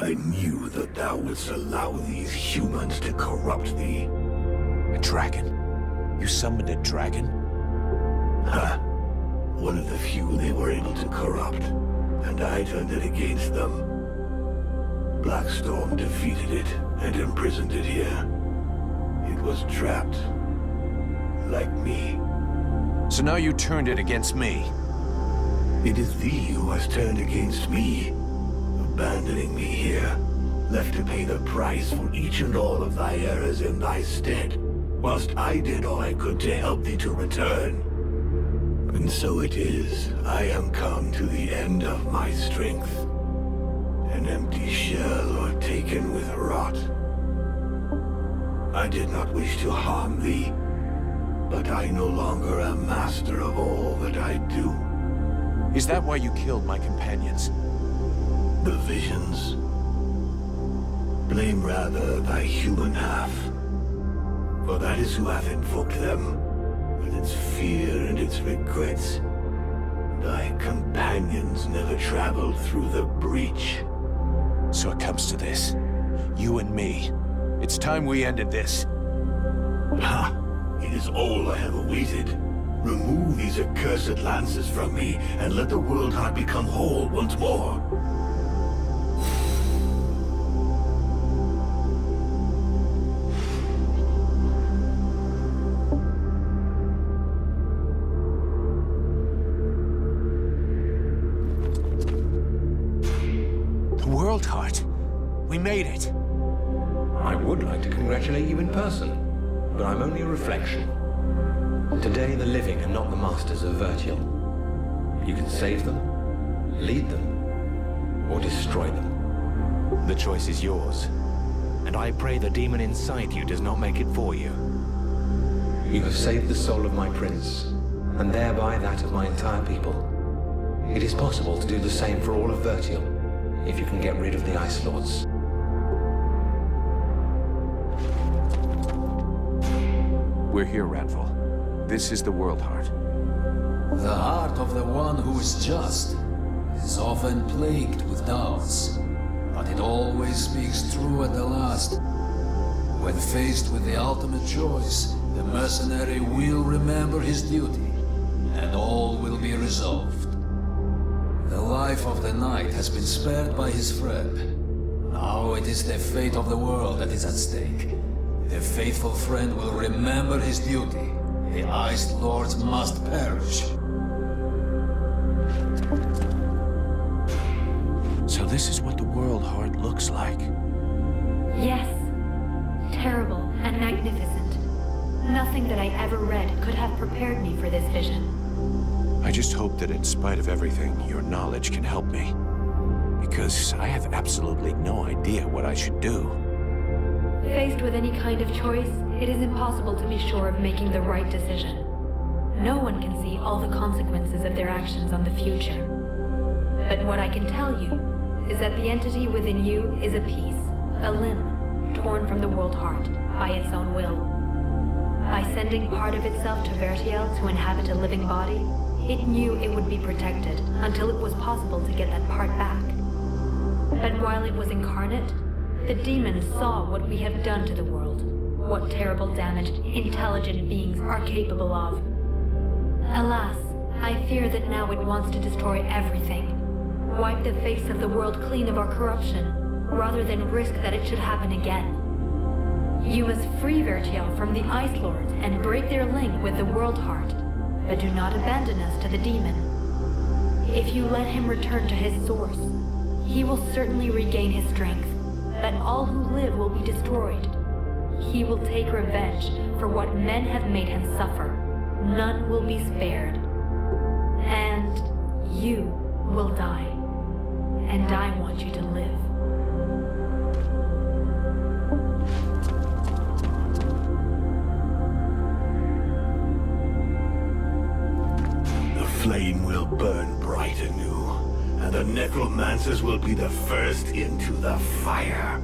I knew that thou wouldst allow these humans to corrupt thee. A dragon? You summoned a dragon? Ha! One of the few they were able to corrupt, and I turned it against them. Blackstorm defeated it and imprisoned it here. It was trapped, like me. So now you turned it against me? It is thee who has turned against me, abandoning me here, left to pay the price for each and all of thy errors in thy stead, whilst I did all I could to help thee to return. And so it is, I am come to the end of my strength, an empty shell or taken with rot. I did not wish to harm thee, but I no longer am master of all that I do. Is that why you killed my companions? The visions? Blame rather thy human half, for that is who hath invoked them, with its fear and its regrets. Thy companions never traveled through the breach. So it comes to this. You and me. It's time we ended this. Ha! It is all I have awaited. Remove these accursed lances from me, and let the World Heart become whole once more. The World Heart. We made it. I would like to congratulate you in person, but I'm only a reflection. Today the living are not the masters of Virtual. You can save them, lead them, or destroy them. The choice is yours. And I pray the demon inside you does not make it for you. You have saved the soul of my prince, and thereby that of my entire people. It is possible to do the same for all of Virtual, if you can get rid of the Ice Lords. We're here, Radval. This is the World Heart. The heart of the one who is just is often plagued with doubts, but it always speaks true at the last. When faced with the ultimate choice, the mercenary will remember his duty, and all will be resolved. The life of the knight has been spared by his friend. Now it is the fate of the world that is at stake. The faithful friend will remember his duty. The Ice Lords must perish. World Heart looks like. Yes. Terrible and magnificent. Nothing that I ever read could have prepared me for this vision. I just hope that in spite of everything, your knowledge can help me. Because I have absolutely no idea what I should do. Faced with any kind of choice, it is impossible to be sure of making the right decision. No one can see all the consequences of their actions on the future. But what I can tell you is that the entity within you is a piece, a limb, torn from the World Heart by its own will. By sending part of itself to Vertiel to inhabit a living body, it knew it would be protected until it was possible to get that part back. But while it was incarnate, the demons saw what we have done to the world, what terrible damage intelligent beings are capable of. Alas, I fear that now it wants to destroy everything. Wipe the face of the world clean of our corruption, rather than risk that it should happen again. You must free Vertiel from the Ice Lords and break their link with the World Heart, but do not abandon us to the demon. If you let him return to his source, he will certainly regain his strength, but all who live will be destroyed. He will take revenge for what men have made him suffer. None will be spared. And you will die. And I want you to live. The flame will burn bright anew, and the necromancers will be the first into the fire.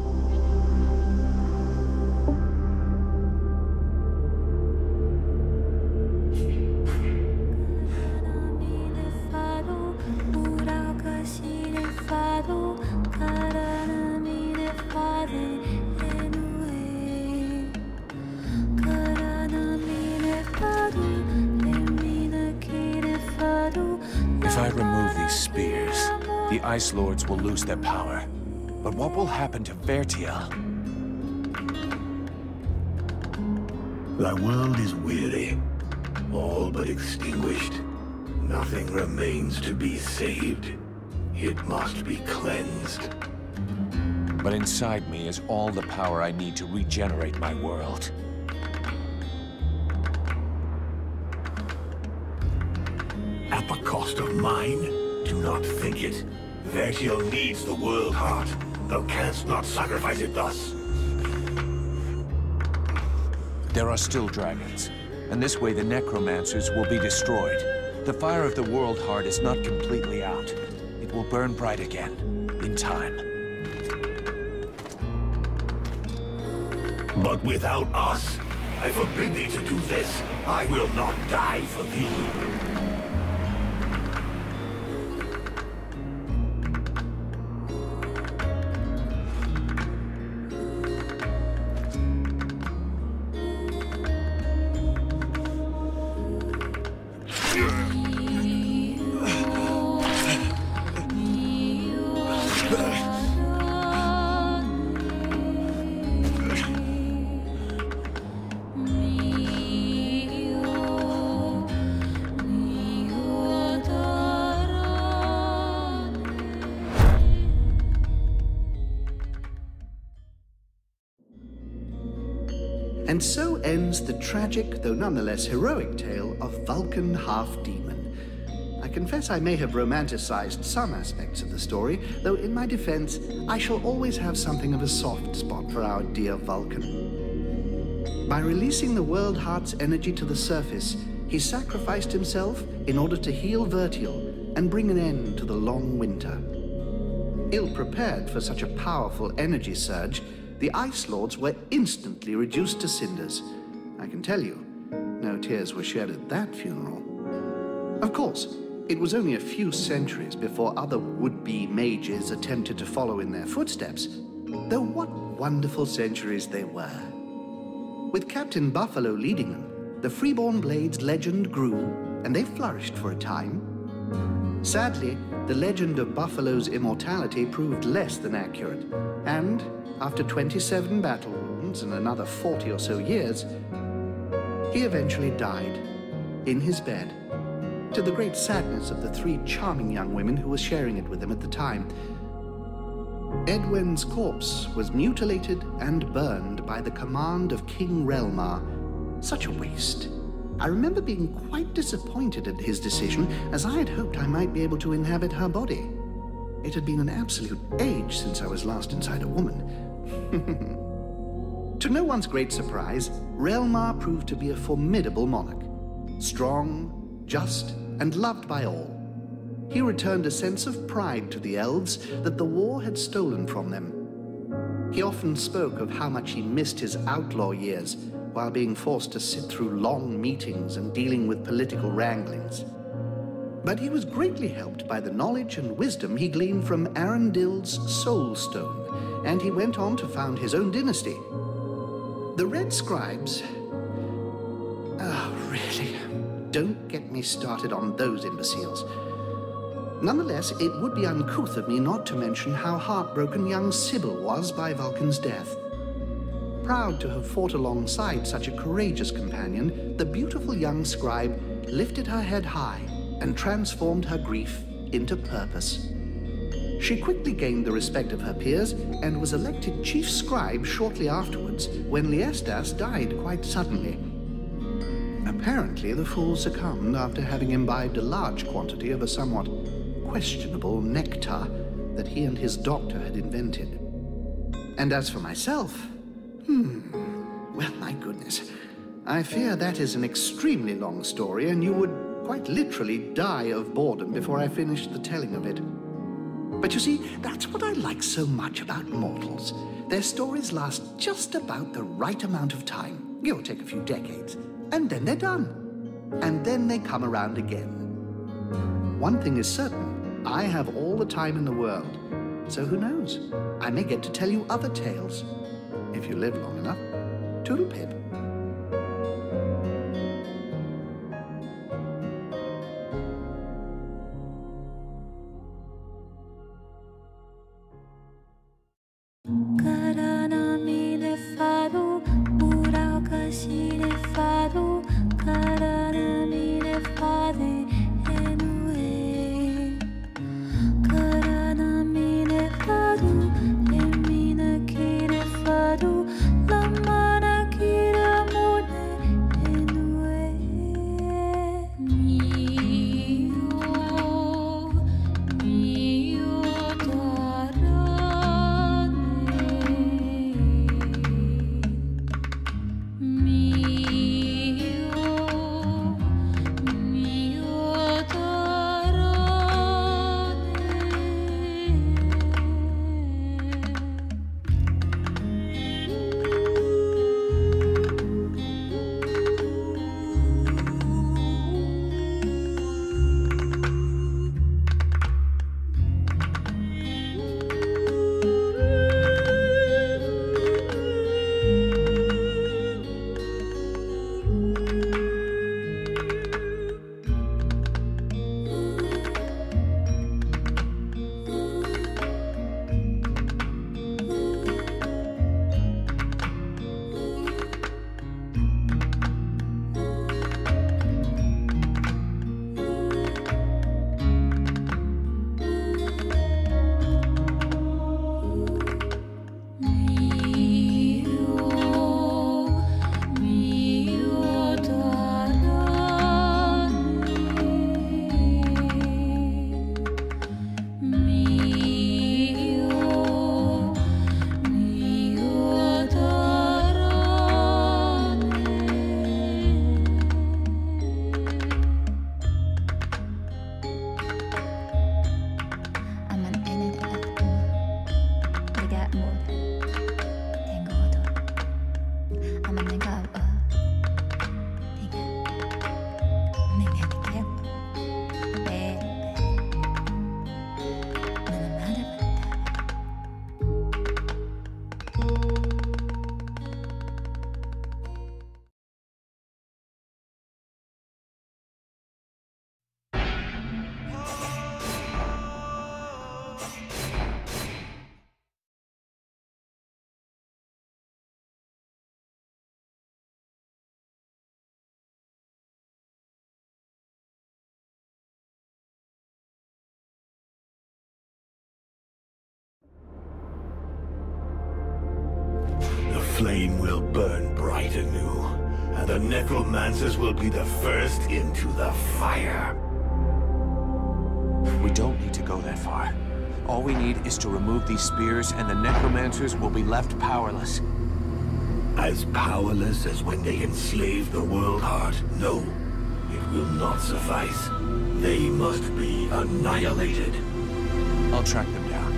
If I remove these spears, the Ice Lords will lose their power. But what will happen to Vertiel? Thy world is weary, all but extinguished. Nothing remains to be saved. It must be cleansed. But inside me is all the power I need to regenerate my world. At the cost of mine? Do not think it. Vertiel needs the World Heart. Thou canst not sacrifice it thus. There are still dragons, and this way the necromancers will be destroyed. The fire of the World Heart is not completely out. It will burn bright again, in time. But without us, I forbid thee to do this. I will not die for thee. And so ends the tragic, though nonetheless heroic tale of Vulcan Half-Demon. I confess I may have romanticized some aspects of the story, though in my defense, I shall always have something of a soft spot for our dear Vulcan. By releasing the World Heart's energy to the surface, he sacrificed himself in order to heal Vertiel and bring an end to the long winter. Ill-prepared for such a powerful energy surge, the Ice Lords were instantly reduced to cinders. I can tell you, no tears were shed at that funeral. Of course, it was only a few centuries before other would-be mages attempted to follow in their footsteps, though what wonderful centuries they were. With Captain Buffalo leading them, the Freeborn Blades legend grew, and they flourished for a time. Sadly, the legend of Buffalo's immortality proved less than accurate, and after 27 battle wounds and another 40 or so years, he eventually died in his bed, to the great sadness of the 3 charming young women who were sharing it with him at the time. Edwin's corpse was mutilated and burned by the command of King Relmar. Such a waste. I remember being quite disappointed at his decision, as I had hoped I might be able to inhabit her body. It had been an absolute age since I was last inside a woman. To no one's great surprise, Relmar proved to be a formidable monarch. Strong, just, and loved by all. He returned a sense of pride to the elves that the war had stolen from them. He often spoke of how much he missed his outlaw years while being forced to sit through long meetings and dealing with political wranglings. But he was greatly helped by the knowledge and wisdom he gleaned from Arundil's Soul Stone, and he went on to found his own dynasty. The Red Scribes... Oh, really? Don't get me started on those imbeciles. Nonetheless, it would be uncouth of me not to mention how heartbroken young Sybil was by Vulcan's death. Proud to have fought alongside such a courageous companion, the beautiful young scribe lifted her head high and transformed her grief into purpose. She quickly gained the respect of her peers and was elected chief scribe shortly afterwards when Liestas died quite suddenly. Apparently, the fool succumbed after having imbibed a large quantity of a somewhat questionable nectar that he and his doctor had invented. And as for myself, well, my goodness, I fear that is an extremely long story, and you would quite literally die of boredom before I finished the telling of it. But you see, that's what I like so much about mortals. Their stories last just about the right amount of time, give or take a few decades, and then they're done. And then they come around again. One thing is certain, I have all the time in the world, so who knows? I may get to tell you other tales, if you live long enough. Toodle-pip. Lamana kira flame will burn bright anew, and the necromancers will be the first into the fire. We don't need to go that far. All we need is to remove these spears, and the necromancers will be left powerless. As powerless as when they enslaved the World Heart? No, it will not suffice. They must be annihilated. I'll track them down.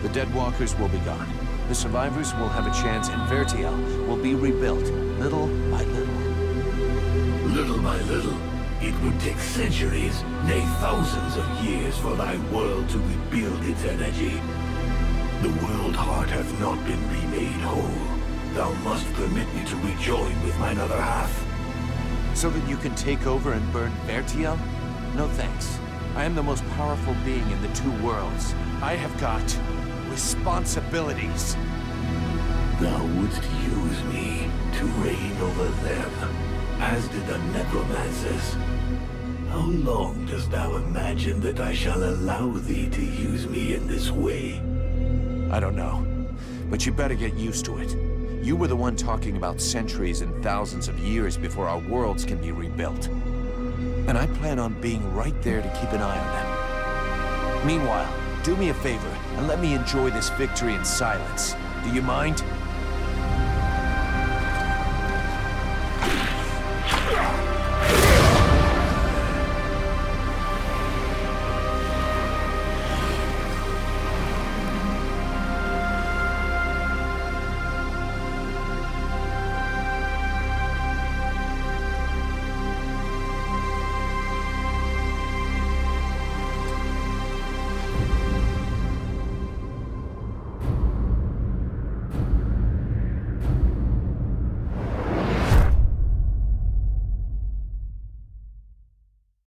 The Dead Walkers will be gone. The survivors will have a chance, and Vertiel will be rebuilt, little by little. Little by little, it would take centuries, nay thousands of years for thy world to rebuild its energy. The World Heart hath not been remade whole. Thou must permit me to rejoin with mine other half. So that you can take over and burn Vertiel? No thanks. I am the most powerful being in the two worlds. I have got responsibilities. Thou wouldst use me to reign over them, as did the necromancers. How long dost thou imagine that I shall allow thee to use me in this way? I don't know, but you better get used to it. You were the one talking about centuries and thousands of years before our worlds can be rebuilt. And I plan on being right there to keep an eye on them. Meanwhile, do me a favor and let me enjoy this victory in silence. Do you mind?